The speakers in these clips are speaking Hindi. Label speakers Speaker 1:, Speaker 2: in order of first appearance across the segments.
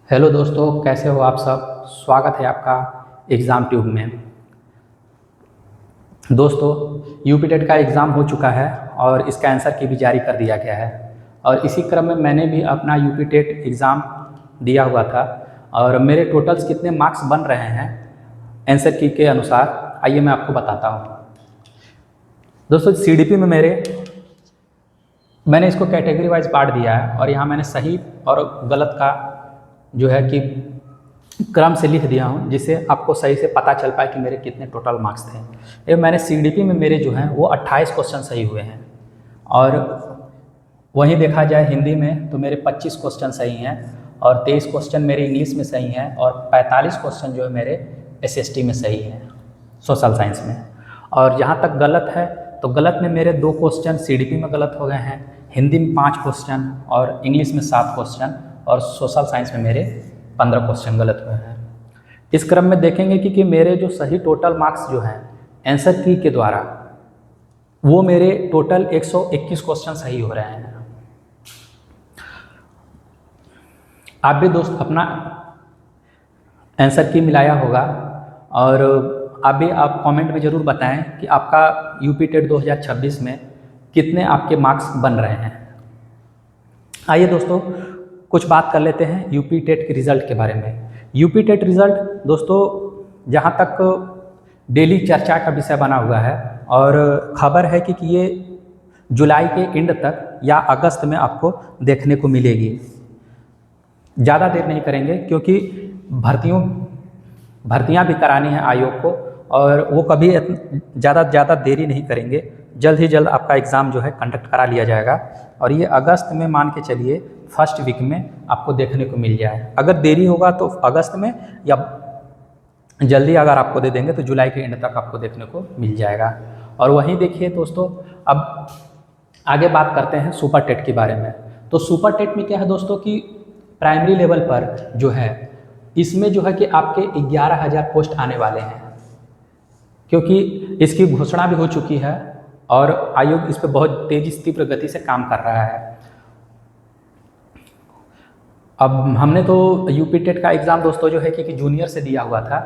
Speaker 1: हेलो दोस्तों, कैसे हो आप सब। स्वागत है आपका एग्ज़ाम ट्यूब में। दोस्तों, यूपी टेट का एग्ज़ाम हो चुका है और इसका आंसर की भी जारी कर दिया गया है। और इसी क्रम में मैंने भी अपना यूपी टेट एग्ज़ाम दिया हुआ था और मेरे टोटल्स कितने मार्क्स बन रहे हैं आंसर की के अनुसार, आइए मैं आपको बताता हूँ। दोस्तों, सीडीपी में मैंने इसको कैटेगरी वाइज बांट दिया है और यहाँ मैंने सही और गलत का जो है कि क्रम से लिख दिया हूँ, जिससे आपको सही से पता चल पाए कि मेरे कितने टोटल मार्क्स थे। ये मैंने सीडीपी में मेरे जो हैं वो 28 क्वेश्चन सही हुए हैं और वहीं देखा जाए हिंदी में तो मेरे 25 क्वेश्चन सही हैं और 23 क्वेश्चन मेरे इंग्लिश में सही हैं और 45 क्वेश्चन जो है मेरे एसएसटी में सही हैं, सोशल साइंस में। और जहाँ तक गलत है तो गलत में मेरे 2 क्वेश्चन सीडीपी में गलत हो गए हैं, हिंदी में 5 क्वेश्चन और इंग्लिश में 7 क्वेश्चन और सोशल साइंस में मेरे 15 क्वेश्चन गलत हुए हैं। इस क्रम में देखेंगे कि मेरे जो सही टोटल मार्क्स जो हैं आंसर की के द्वारा वो मेरे टोटल 121 क्वेश्चन सही हो रहे हैं। आप भी दोस्त अपना आंसर की मिलाया होगा और आप कमेंट में ज़रूर बताएं कि आपका यूपी टेट 2026 में कितने आपके मार्क्स बन रहे हैं। आइए दोस्तों, कुछ बात कर लेते हैं यूपी टेट के रिज़ल्ट के बारे में। यूपी टेट रिज़ल्ट दोस्तों जहाँ तक डेली चर्चा का विषय बना हुआ है और ख़बर है कि ये जुलाई के एंड तक या अगस्त में आपको देखने को मिलेगी। ज़्यादा देर नहीं करेंगे क्योंकि भर्तियाँ भी करानी है आयोग को और वो कभी ज़्यादा देरी नहीं करेंगे। जल्द ही जल्द आपका एग्ज़ाम जो है कंडक्ट करा लिया जाएगा और ये अगस्त में मान के चलिए फर्स्ट वीक में आपको देखने को मिल जाए। अगर देरी होगा तो अगस्त में, या जल्दी अगर आपको दे देंगे तो जुलाई के एंड तक आपको देखने को मिल जाएगा। और वहीं देखिए दोस्तों, अब आगे बात करते हैं सुपर टेट के बारे में। तो सुपर टेट में क्या है दोस्तों कि प्राइमरी लेवल पर जो है इसमें जो है कि आपके 11,000 पोस्ट आने वाले हैं, क्योंकि इसकी घोषणा भी हो चुकी है और आयोग इस पर बहुत तीव्र गति से काम कर रहा है। अब हमने तो यूपी टेट का एग्ज़ाम दोस्तों जो है कि जूनियर से दिया हुआ था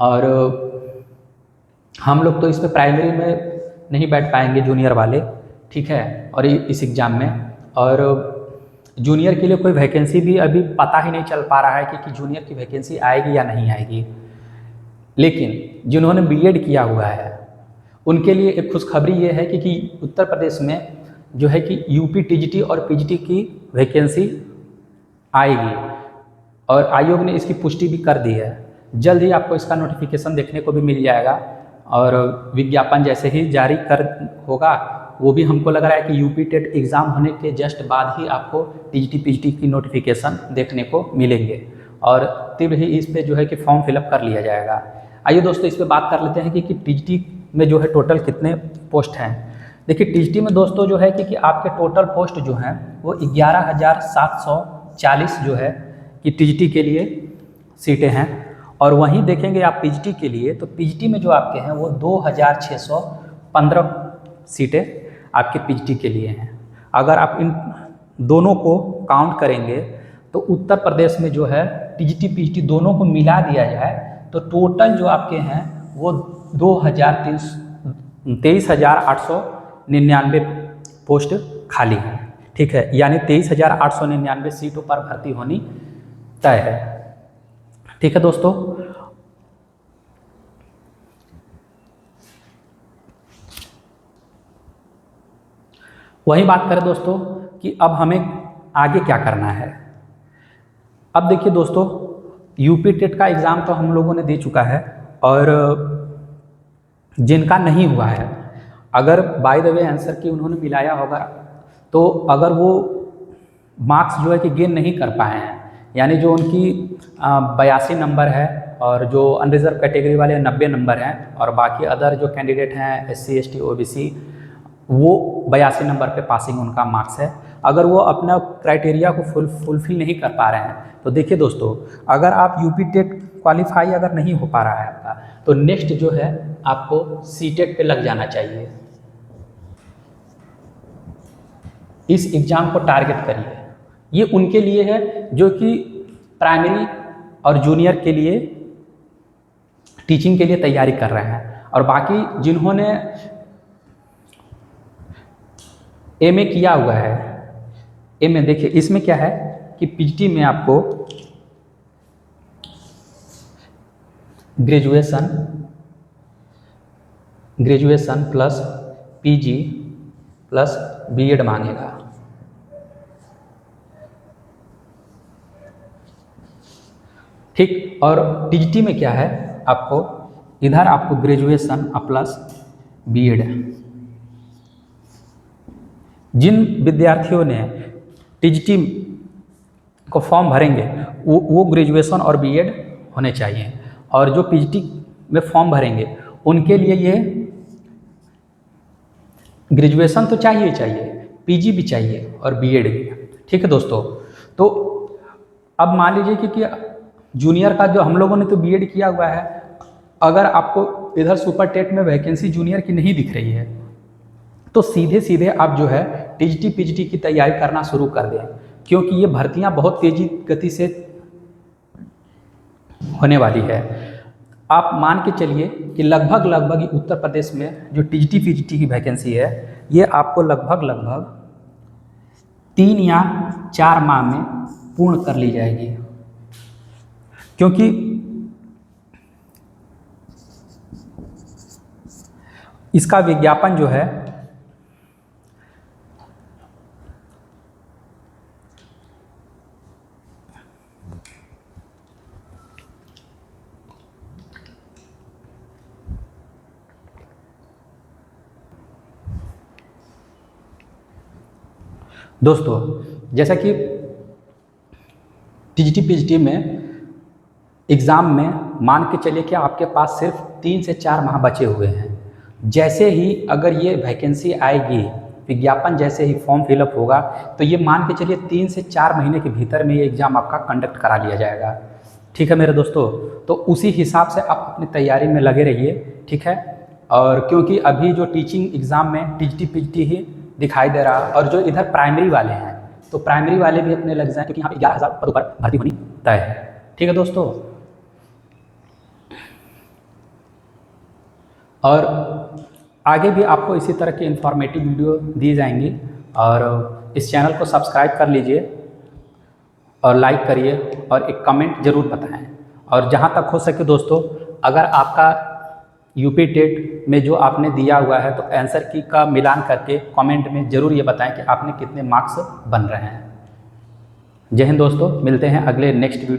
Speaker 1: और हम लोग तो इस पर प्राइमरी में नहीं बैठ पाएंगे जूनियर वाले, ठीक है। और इस एग्ज़ाम में और जूनियर के लिए कोई वैकेंसी भी अभी पता ही नहीं चल पा रहा है कि जूनियर की वैकेंसी आएगी या नहीं आएगी। लेकिन जिन्होंने बीएड किया हुआ है उनके लिए एक खुशखबरी ये है कि उत्तर प्रदेश में जो है कि यूपी टीजीटी और पीजीटी की वैकेंसी आएगी और आयोग ने इसकी पुष्टि भी कर दी है। जल्द ही आपको इसका नोटिफिकेशन देखने को भी मिल जाएगा और विज्ञापन जैसे ही जारी कर होगा, वो भी हमको लग रहा है कि यूपी टेट एग्ज़ाम होने के जस्ट बाद ही आपको टीजीटी पीजीटी की नोटिफिकेशन देखने को मिलेंगे और तीव्र ही इस पे जो है कि फॉर्म फिलअप कर लिया जाएगा। आइए दोस्तों, इस पे बात कर लेते हैं कि टीजीटी में जो है टोटल कितने पोस्ट हैं। देखिए टीजीटी में दोस्तों जो है कि आपके टोटल पोस्ट जो हैं वो 11,740 जो है कि टीजीटी के लिए सीटें हैं। और वहीं देखेंगे आप पीजीटी के लिए, तो पीजीटी में जो आपके हैं वो 2,615 सीटें आपके पीजीटी के लिए हैं। अगर आप इन दोनों को काउंट करेंगे तो उत्तर प्रदेश में जो है टीजीटी पीजीटी दोनों को मिला दिया जाए तो टोटल जो आपके हैं वो 23,899 पोस्ट खाली हैं, ठीक है। यानी 23,899 सीटों पर भर्ती होनी तय है, ठीक है दोस्तों। वही बात करें दोस्तों कि अब हमें आगे क्या करना है। अब देखिए दोस्तों, यूपी टेट का एग्ज़ाम तो हम लोगों ने दे चुका है और जिनका नहीं हुआ है, अगर बाय द वे आंसर की उन्होंने मिलाया होगा तो अगर वो मार्क्स जो है कि गेन नहीं कर पाए हैं, यानी जो उनकी 82 नंबर है और जो अनरिजर्व कैटेगरी वाले 90 नंबर हैं और बाकी अदर जो कैंडिडेट हैं SC ST OBC वो 82 नंबर पे पासिंग उनका मार्क्स है। अगर वो अपना क्राइटेरिया को फुलफिल नहीं कर पा रहे हैं तो देखिए दोस्तों, अगर आप यूपी टेट क्वालिफाई अगर नहीं हो पा रहा है आपका, तो नेक्स्ट जो है आपको सीटेट पे लग जाना चाहिए। इस एग्ज़ाम को टारगेट करिए। ये उनके लिए है जो कि प्राइमरी और जूनियर के लिए टीचिंग के लिए तैयारी कर रहे हैं। और बाकी जिन्होंने एमए किया हुआ है, एमए देखिए इसमें क्या है कि पीजीटी में आपको graduation plus PG plus B Ed मांगेगा। ठीक, और टीजीटी में क्या है, आपको इधर आपको ग्रेजुएशन प्लस बीएड। जिन विद्यार्थियों ने टीजीटी को फॉर्म भरेंगे वो ग्रेजुएशन और बीएड होने चाहिए, और जो पीजीटी में फॉर्म भरेंगे उनके लिए ये ग्रेजुएशन तो चाहिए चाहिए, पीजी भी चाहिए और बीएड भी। ठीक है दोस्तों, तो अब मान लीजिए कि जूनियर का जो हम लोगों ने तो बीएड किया हुआ है, अगर आपको इधर सुपर टेट में वैकेंसी जूनियर की नहीं दिख रही है तो सीधे सीधे आप जो है टीजीटी पीजीटी की तैयारी करना शुरू कर दें, क्योंकि ये भर्तियां बहुत तेजी गति से होने वाली है। आप मान के चलिए कि लगभग उत्तर प्रदेश में जो टीजीटी पीजीटी की वैकेंसी है ये आपको लगभग 3 या 4 माह में पूर्ण कर ली जाएगी, क्योंकि इसका विज्ञापन जो है दोस्तों, जैसा कि टीजीटी पीजीटी में एग्ज़ाम में मान के चलिए कि आपके पास सिर्फ 3 से 4 माह बचे हुए हैं। जैसे ही अगर ये वैकेंसी आएगी, विज्ञापन जैसे ही फॉर्म फिलअप होगा, तो ये मान के चलिए 3 से 4 महीने के भीतर में ये एग्ज़ाम आपका कंडक्ट करा लिया जाएगा। ठीक है मेरे दोस्तों, तो उसी हिसाब से आप अपनी तैयारी में लगे रहिए। ठीक है, और क्योंकि अभी जो टीचिंग एग्ज़ाम में टीजीटी पीजीटी ही दिखाई दे रहा, और जो इधर प्राइमरी वाले हैं तो प्राइमरी वाले भी अपने लग जाएँ, क्योंकि यहाँ पे 11,000 पदों पर भर्ती होनी तय है। ठीक है दोस्तों, और आगे भी आपको इसी तरह की इन्फॉर्मेटिव वीडियो दी जाएंगी, और इस चैनल को सब्सक्राइब कर लीजिए और लाइक करिए और एक कमेंट ज़रूर बताएं। और जहां तक हो सके दोस्तों, अगर आपका यूपी टेट में जो आपने दिया हुआ है तो आंसर की का मिलान करके कमेंट में ज़रूर ये बताएं कि आपने कितने मार्क्स बन रहे हैं। जय हिंद दोस्तों, मिलते हैं अगले नेक्स्ट वीडियो।